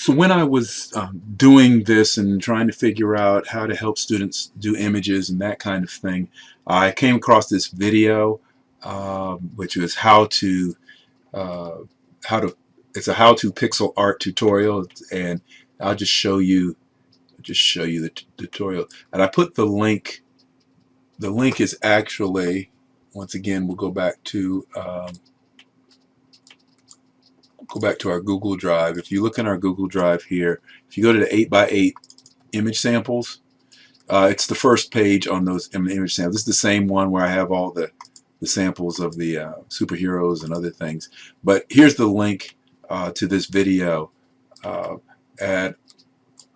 So when I was doing this and trying to figure out how to help students do images and that kind of thing, I came across this video, which was uh, it's a how-to pixel art tutorial, and I'll just show you the tutorial. And I put the link. The link is actually, once again, we'll go back to our Google Drive. If you look in our Google Drive here, if you go to the 8x8 image samples, it's the first page on those image samples. This is the same one where I have all the samples of the superheroes and other things. But here's the link to this video, and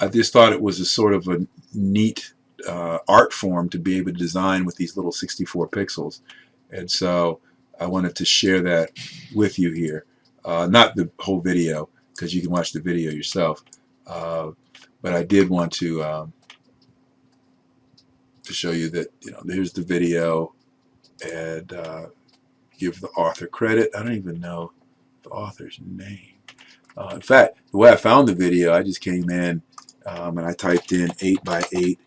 I just thought it was a sort of a neat art form to be able to design with these little 64 pixels, and so I wanted to share that with you here. Not the whole video, because you can watch the video yourself, but I did want to show you that, here's the video, and give the author credit. I don't even know the author's name. In fact, the way I found the video, I just came in and I typed in 8x8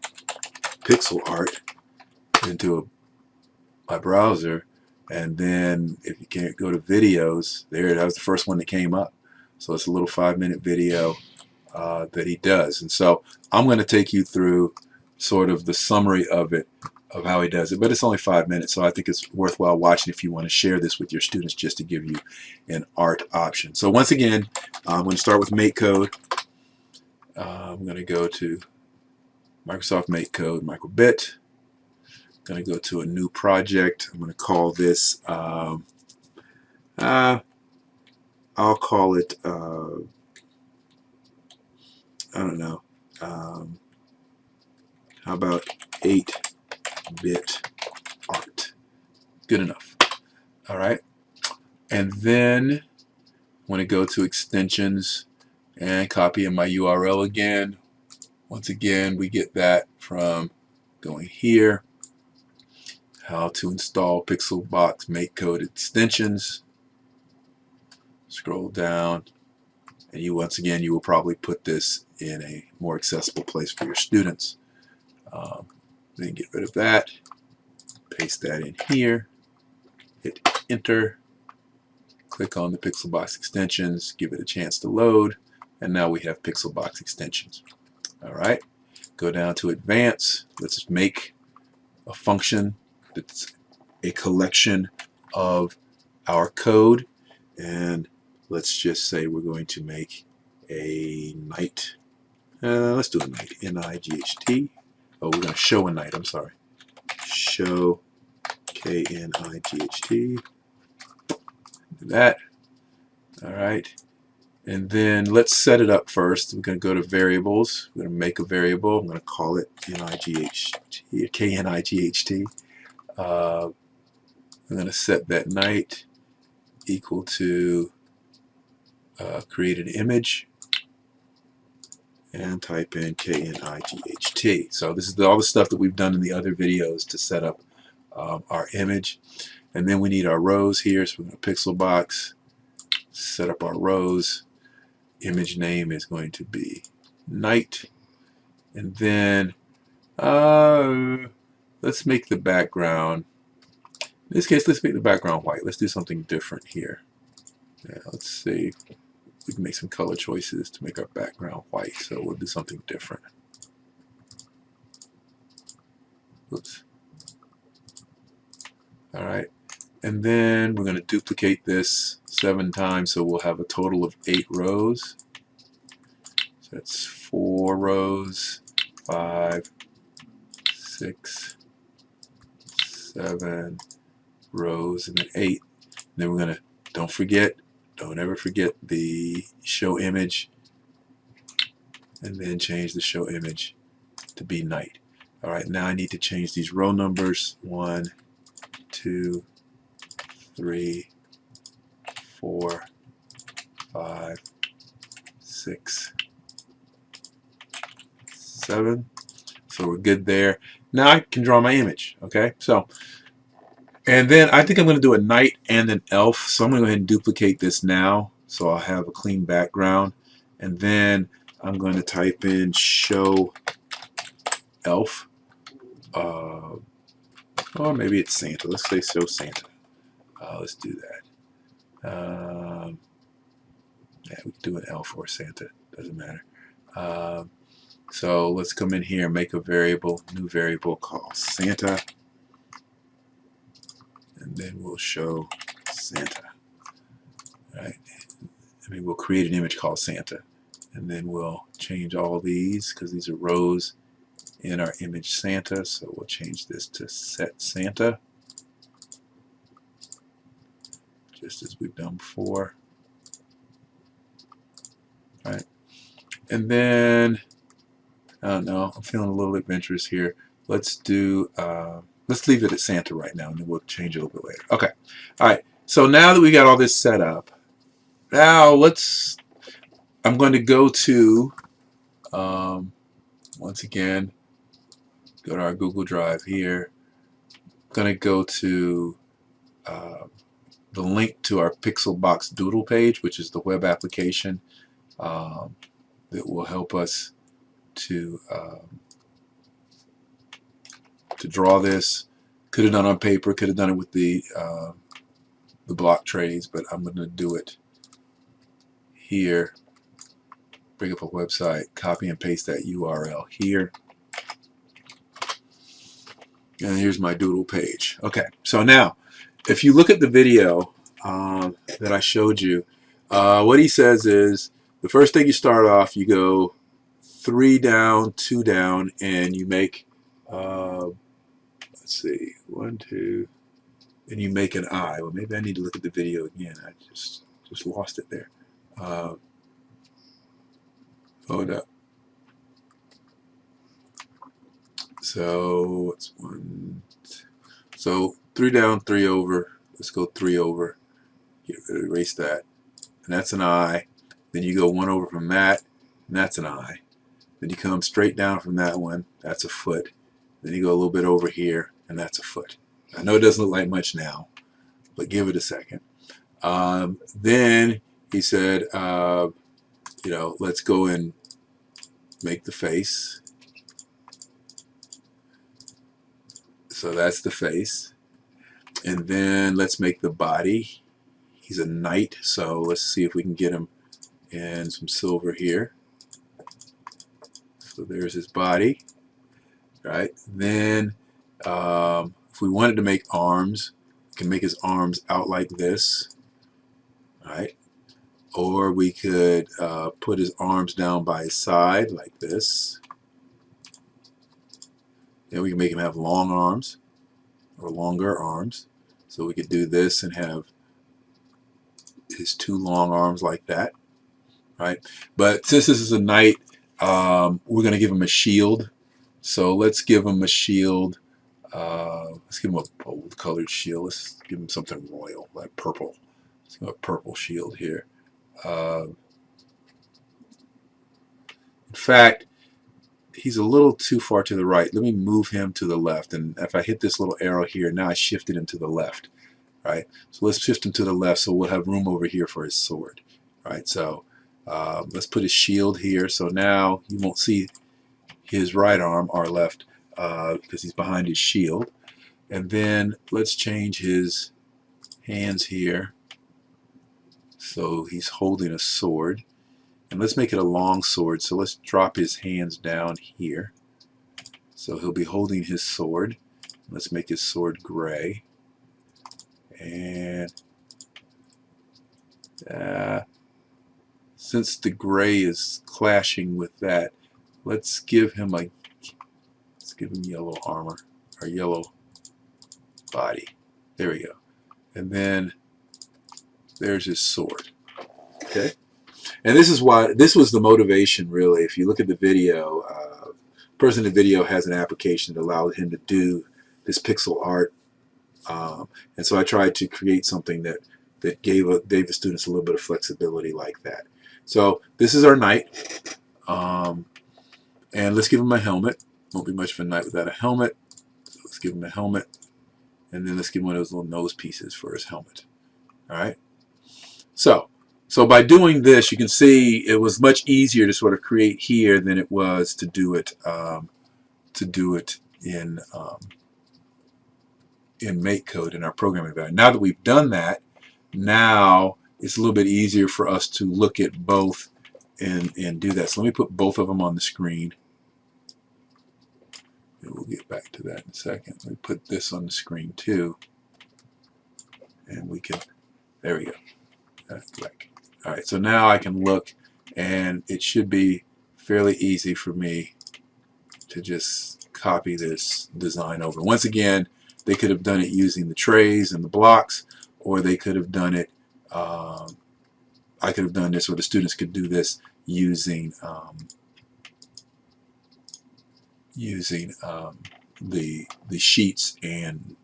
pixel art into my browser, and then if you can't go to videos, that was the first one that came up. So it's a little 5-minute video that he does, and so I'm going to take you through sort of the summary of it, of how he does it, but it's only 5 minutes, so I think it's worthwhile watching if you want to share this with your students, just to give you an art option. So once again, I'm going to start with MakeCode. I'm going to go to Microsoft MakeCode, Microbit. I'm going to go to a new project. I'm going to call this, I'll call it, I don't know, how about 8-bit art? Good enough. All right. And then I'm going to go to extensions and copy in my URL again. Once again, we get that from going here. How to install PixelBox MakeCode extensions. Scroll down, and once again, you will probably put this in a more accessible place for your students. Then get rid of that, paste that in here, hit enter, click on the PixelBox extensions, give it a chance to load, and now we have PixelBox extensions. Alright, go down to advanced. Let's make a function that's a collection of our code, and let's just say we're going to make a night. Let's do a night, N-I-G-H-T. Oh, we're going to show a night, I'm sorry. Show, K-N-I-G-H-T. Do that. Alright. And then let's set it up first. We're going to go to variables. We're going to make a variable. I'm going to call it N-I-G-H-T, K-N-I-G-H-T. I'm going to set that night equal to create an image, and type in K-N-I-G-H-T. So this is all the stuff that we've done in the other videos to set up our image. And then we need our rows here, so we're going to PixelBox, set up our rows. Image name is going to be night. And then let's make the background, in this case, let's make the background white. Let's do something different here. Yeah, let's see. We can make some color choices to make our background white, so we'll do something different. Oops. Alright, and then we're going to duplicate this 7 times, so we'll have a total of 8 rows. So that's 4 rows, 5, 6, 7 rows, and then 8. And then we're going to, don't ever forget the show image, and then change the show image to be night. Alright, now I need to change these row numbers. 1, 2, 3, 4, 5, 6, 7. So we're good there. Now I can draw my image. Okay, so, and then I think I'm going to do a knight and an elf. So I'm going to go ahead and duplicate this now, so I'll have a clean background. and then I'm going to type in show elf, or maybe it's Santa. Let's say show Santa. Let's do that. Yeah, we can do an elf or Santa. Doesn't matter. So let's come in here and make a variable, new variable called Santa, and then we'll show Santa. Right? I mean, we'll create an image called Santa, and then we'll change all these because these are rows in our image Santa. So we'll change this to set Santa, just as we've done before. Right? And then, I don't know, I'm feeling a little adventurous here. Let's do, let's leave it at Santa right now, and then we'll change it a little bit later. Okay. All right. So now that we got all this set up, now I'm going to go to, once again, go to our Google Drive here. I'm going to go to the link to our PixelBox Doodle page, which is the web application that will help us to draw this. Could have done on paper, could have done it with the block trays, but I'm going to do it here. Bring up a website, copy and paste that URL here, and here's my Doodle page. Okay, so now if you look at the video that I showed you, what he says is the first thing you start off, you go 3 down, 2 down, and you make let's see, 1, 2, and you make an eye. Well, maybe I need to look at the video again. I just lost it there. Hold up. So it's 1. So 3 down, 3 over. Let's go 3 over. Erase that, and that's an eye. Then you go 1 over from that, and that's an eye. Then you come straight down from that one. That's a foot. Then you go a little bit over here, and that's a foot. I know it doesn't look like much now, but give it a second. Then he said, you know, let's go and make the face. So that's the face. And then let's make the body. He's a knight, so let's see if we can get him in some silver here. So there's his body. Right? Then if we wanted to make arms, we can make his arms out like this. Right? Or we could put his arms down by his side like this. Then we can make him have long arms or longer arms. So we could do this and have his 2 long arms like that. Right? But since this is a knight, we're going to give him a shield. So let's give him a shield. Let's give him a bold colored shield. Let's give him something royal, like purple. Let's give him a purple shield here. In fact, he's a little too far to the right. Let me move him to the left. And if I hit this little arrow here, now I shifted him to the left. Right? So let's shift him to the left so we'll have room over here for his sword. Right? So let's put his shield here. So now you won't see his right arm or left because he's behind his shield. And then let's change his hands here so he's holding a sword. And let's make it a long sword, so let's drop his hands down here. So he'll be holding his sword. Let's make his sword gray. And since the gray is clashing with that, let's give him yellow armor, or yellow body. There we go. And then there's his sword. Okay? And this was the motivation, really. If you look at the video, the person in the video has an application that allows him to do this pixel art. And so I tried to create something that gave the students a little bit of flexibility like that. So this is our knight. And let's give him a helmet. Won't be much of a knight without a helmet. So let's give him a helmet. And then let's give him one of those little nose pieces for his helmet. All right. So So by doing this, you can see it was much easier to sort of create here than it was to do it in MakeCode in our programming environment. Now that we've done that, now it's a little bit easier for us to look at both and do that. So let me put both of them on the screen. And we'll get back to that in a second. Let me put this on the screen too. And we can, there we go. All right, so now I can look, and it should be fairly easy for me to just copy this design over. Once again, they could have done it using the trays and the blocks, or they could have done it, I could have done this, or the students could do this using the sheets and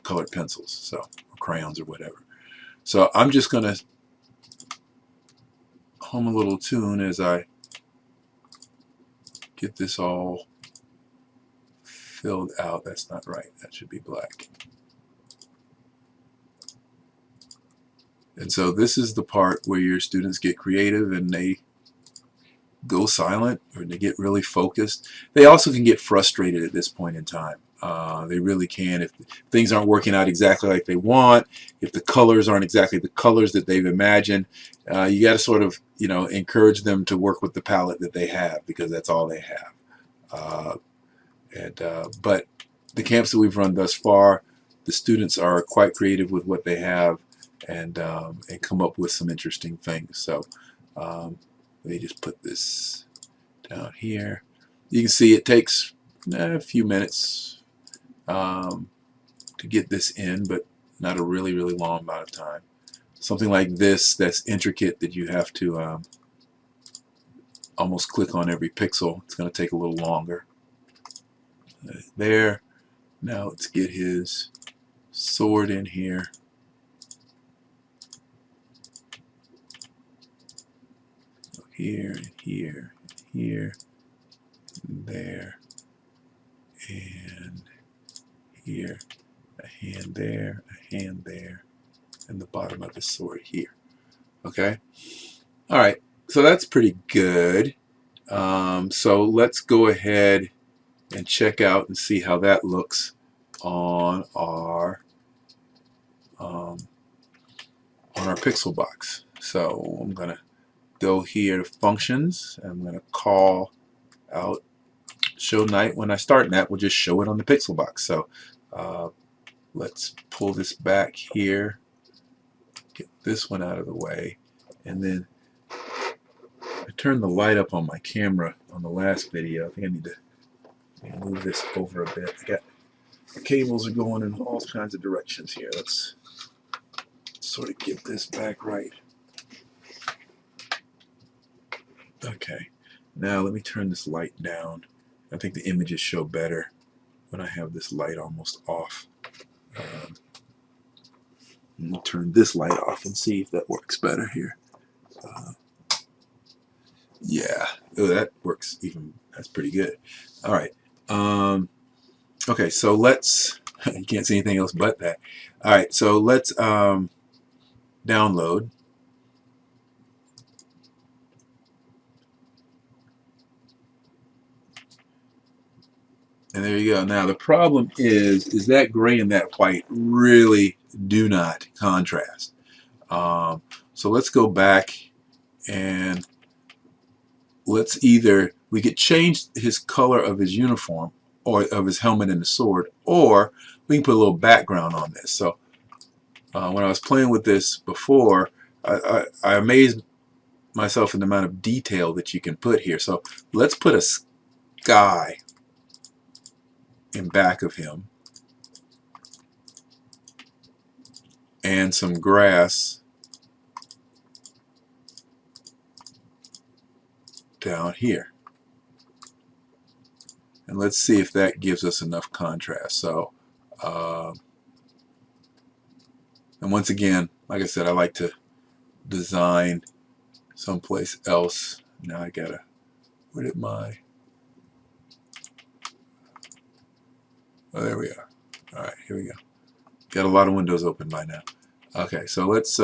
colored pencils, so or crayons or whatever. So I'm just going to hum a little tune as I get this all filled out. That's not right. That should be black. And so this is the part where your students get creative and they go silent, or they get really focused. They also can get frustrated at this point in time. They really can. If things aren't working out exactly like they want, if the colors aren't exactly the colors that they've imagined, you got to sort of, encourage them to work with the palette that they have, because that's all they have. But the camps that we've run thus far, the students are quite creative with what they have, and come up with some interesting things. So let me just put this down here. You can see it takes a few minutes to get this in, but not a really long amount of time. Something like this that's intricate, that you have to almost click on every pixel, it's going to take a little longer. There. Now let's get his sword in here. So here and here and here and there and here, a hand there, a hand there, and the bottom of the sword here. Okay? Alright, so that's pretty good. So let's go ahead and check out and see how that looks on our PixelBox. So I'm going to go here to functions, and I'm going to call out show night. When I start that, we'll just show it on the PixelBox. So let's pull this back here, get this one out of the way, and then I turned the light up on my camera on the last video. I think I need to move this over a bit. I got the cables are going in all kinds of directions here. Let's sort of get this back right. Okay, now let me turn this light down. I think the images show better when I have this light almost off. We'll turn this light off and see if that works better here. Yeah, oh, that works even. That's pretty good. All right. Okay, so let's. You can't see anything else but that. All right, so let's download. And there you go. Now the problem is that gray and that white really do not contrast. So let's go back and let's we could change his color of his uniform, or of his helmet and the sword, or we can put a little background on this. So when I was playing with this before, I amazed myself in the amount of detail that you can put here. So let's put a sky in back of him and some grass down here, and let's see if that gives us enough contrast. So and once again, like I said, I like to design someplace else. Now I gotta, where did my, oh, there we are. All right, here we go. Got a lot of windows open by now. Okay, so let's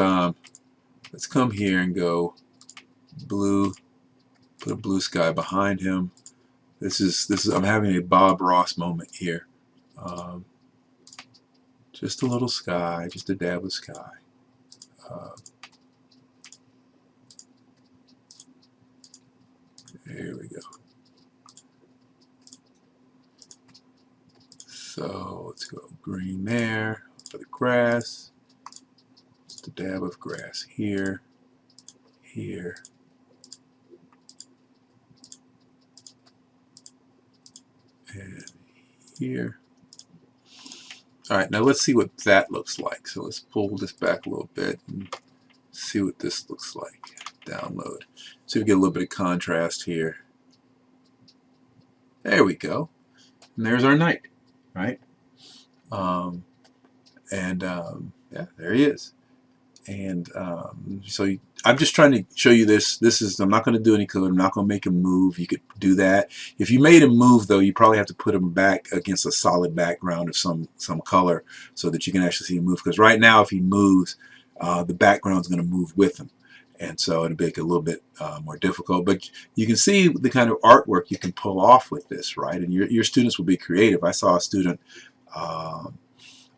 come here and go blue. Put a blue sky behind him. This is I'm having a Bob Ross moment here. Um, just a little sky, just a dab of sky. There we go. So let's go green there for the grass. Just a dab of grass here, here, and here. All right, now let's see what that looks like. So let's pull this back a little bit and see what this looks like. Download. So we get a little bit of contrast here. There we go. And there's our knight, right? Yeah, there he is. And so I'm just trying to show you this. I'm not going to do any code. I'm not going to make him move. You could do that. If you made him move, though, you probably have to put him back against a solid background of some color so that you can actually see him move. Because right now, if he moves, the background's going to move with him. And so it'll make it a little bit more difficult. But you can see the kind of artwork you can pull off with this, right? And your students will be creative. I saw a student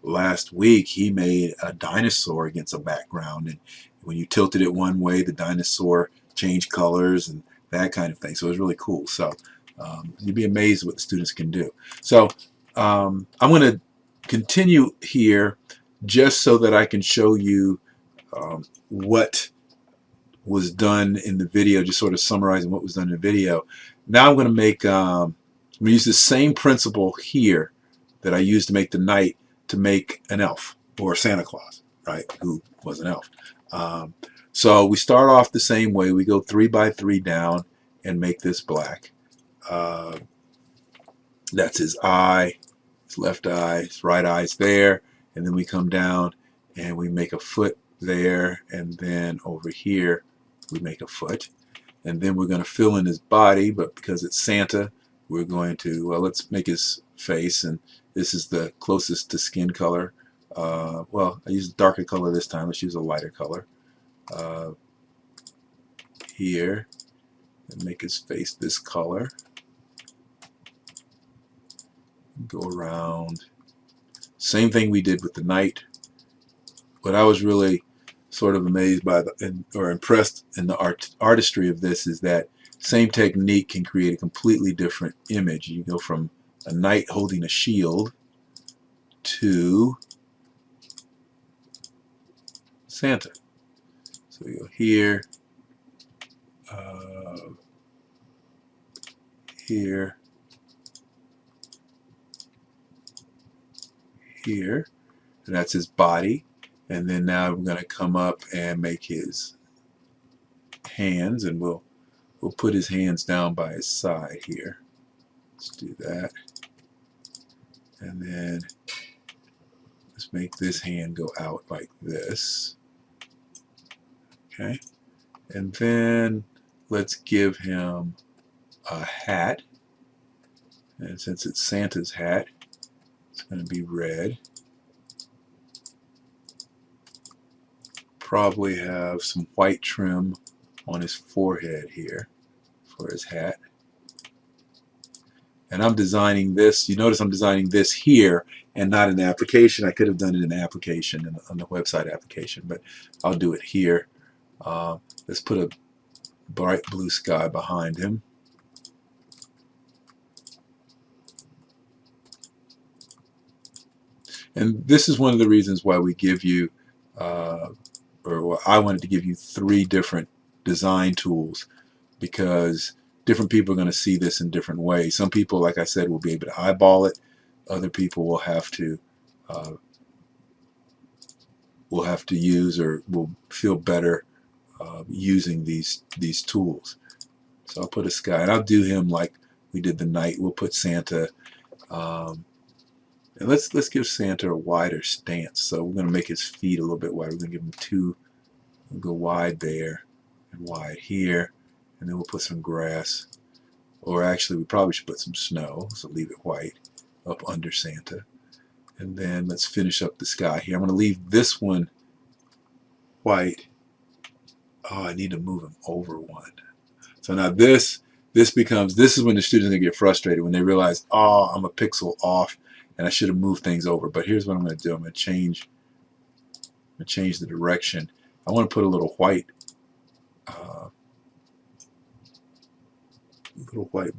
last week. He made a dinosaur against a background, and when you tilted it one way, the dinosaur changed colors and that kind of thing. So it was really cool. So you'd be amazed what the students can do. So I'm going to continue here just so that I can show you what was done in the video, just sort of summarizing what was done in the video. Now I'm going to make, I'm going to use the same principle here that I used to make the knight to make an elf or Santa Claus, right, who was an elf. So we start off the same way. We go 3 by 3 down and make this black. That's his eye, his left eye, his right eye's there, and then we come down and we make a foot there, and then over here we make a foot, and then we're going to fill in his body, but because it's Santa, we're going to, well, let's make his face, and this is the closest to skin color. Well, I used a darker color this time. Let's use a lighter color here, and make his face this color. Go around. Same thing we did with the knight. What I was really sort of amazed by or impressed in the artistry of this is that same technique can create a completely different image. You go from a knight holding a shield to Santa. So we go here, here, here, and that's his body. And then now we're going to come up and make his hands, and we'll put his hands down by his side here. Let's do that. And then let's make this hand go out like this. Okay. And then let's give him a hat. And since it's Santa's hat, it's going to be red. Probably have some white trim on his forehead here for his hat. And I'm designing this. You notice I'm designing this here and not in the application. I could have done it in the application, on the website application, but I'll do it here. Let's put a bright blue sky behind him. And this is one of the reasons why we give you, or I wanted to give you 3 different design tools, because different people are going to see this in different ways. Some people, like I said, will be able to eyeball it. Other people will have to use, or will feel better using these tools. So I'll put a sky, and I'll do him like we did the knight. We'll put Santa, and let's give Santa a wider stance. So we're going to make his feet a little bit wider. We're going to give him 2. We'll go wide there and wide here, and then we'll put some grass, or actually we probably should put some snow, so leave it white up under Santa. And then let's finish up the sky here. I'm going to leave this one white. Oh, I need to move him over one. So now this is when the students get frustrated, when they realize, oh, I'm a pixel off and I should have moved things over. But here's what I'm going to do. I'm going to change the direction. I want to put a little white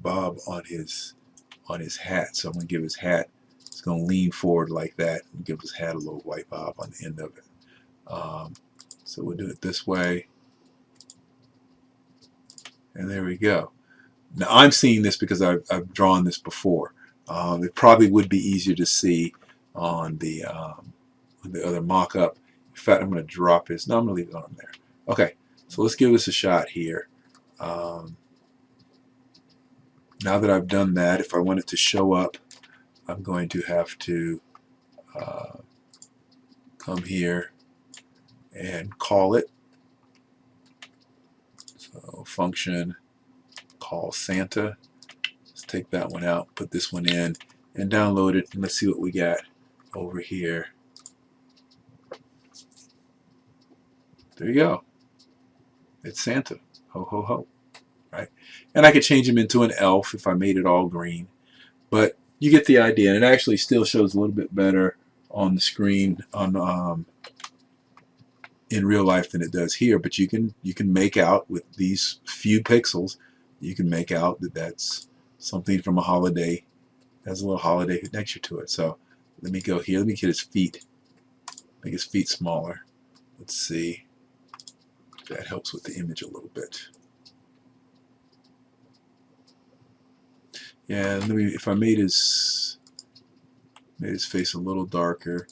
bob on his hat. So I'm going to give his hat, it's going to lean forward like that and give his hat a little white bob on the end of it. So we'll do it this way. And there we go. Now I'm seeing this because I've drawn this before. It probably would be easier to see on the other mock-up. In fact, I'm going to drop this. No, I'm going to leave it on there. Okay, so let's give this a shot here. Now that I've done that, if I want it to show up, I'm going to have to come here and call it. So function call Santa. Let's take that one out, put this one in, and download it. And let's see what we got over here. There you go. It's Santa. Ho, ho, ho. Right? And I could change him into an elf if I made it all green. But you get the idea. And it actually still shows a little bit better on the screen on in real life than it does here. But you can make out with these few pixels, you can make out that that's something from a holiday. Has a little holiday connection to it. So let me go here. Let me get his feet. Make his feet smaller. Let's see. That helps with the image a little bit. Yeah, let me, if I made his face a little darker,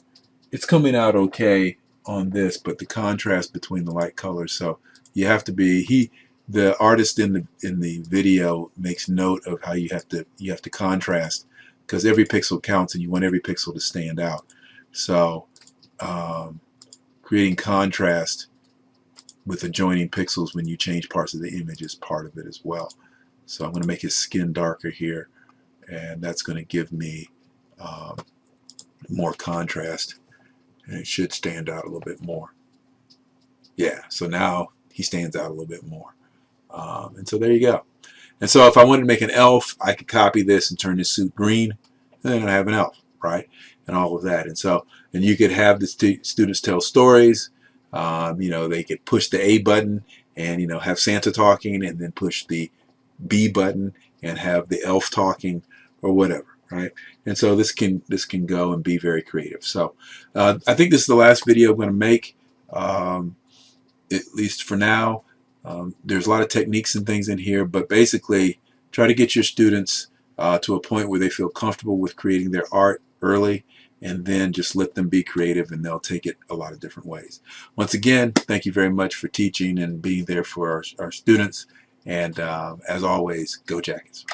it's coming out okay on this, but the contrast between the light colors, so you have to be, the artist in the video makes note of how you have to contrast, because every pixel counts and you want every pixel to stand out. So creating contrast with adjoining pixels when you change parts of the image is part of it as well. So I'm going to make his skin darker here, and that's going to give me more contrast, and it should stand out a little bit more. Yeah, so now he stands out a little bit more. And so there you go. And so if I wanted to make an elf, I could copy this and turn this suit green, and then I have an elf, right? And all of that. And so, and you could have the students tell stories. You know, they could push the A button and, you know, have Santa talking, and then push the B button and have the elf talking, or whatever, right? And so this can go and be very creative. So I think this is the last video I'm going to make, at least for now. There's a lot of techniques and things in here, but basically try to get your students to a point where they feel comfortable with creating their art early, and then just let them be creative, and they'll take it a lot of different ways. Once again, thank you very much for teaching and being there for our students. And as always, go Jackets.